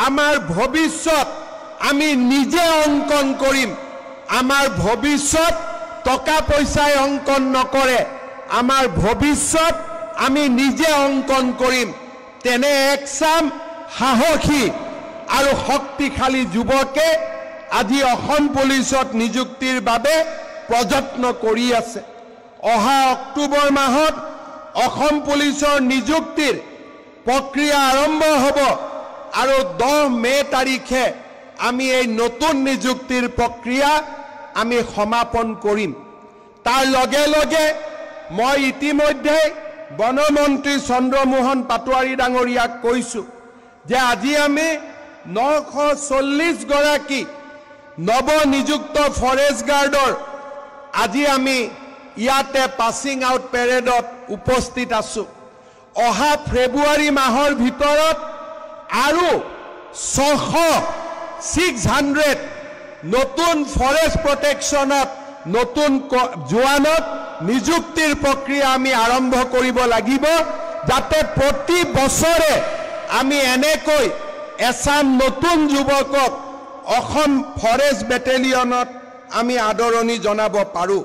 আমাৰ ভৱিষ্যত আমি নিজে অংকন কৰিম। আমাৰ ভৱিষ্যত টকা পইচাই অংকন নকৰে, আমাৰ ভৱিষ্যত আমি নিজে অংকন কৰিম। তেনে একচাম সাহসী আৰু শক্তিশালী যুৱকে আজি অসম পুলিচত নিযুক্তিৰ বাবে প্ৰযত্ন কৰি আছে। অহা অক্টোবৰ মাহত অসম পুলিচৰ নিযুক্তিৰ প্ৰক্ৰিয়া আৰম্ভ হ'ব আৰু 10 মে তাৰিখে আমি এই নতুন নিযুক্তিৰ প্ৰক্ৰিয়া আমি সমাপন কৰিম। তাৰ লগে লগে মই ইতিমধ্যে বনমন্ত্ৰী চন্দ্ৰমোহন পাটোৱাৰী ডাঙৰীয়াক কৈছোঁ যে আজি আমি 940 গৰাকী নৱনিযুক্ত ফৰেষ্ট গাৰ্ডৰ আজি আমি ইয়াতে পাছিং আউট পেৰেডত উপস্থিত আছোঁ। অহা ফেব্ৰুৱাৰী মাহৰ ভিতৰত আৰু 600 নতুন ফৰেষ্ট প্ৰটেকশ্যনত নতুন জোৱানত নিযুক্তিৰ প্ৰক্ৰিয়া আমি আৰম্ভ কৰিব লাগিব, যাতে প্ৰতি বছৰে আমি এনেকৈ এচাম নতুন যুৱকক অসম ফৰেষ্ট বেটেলিয়নত আমি আদৰণি জনাব পাৰোঁ।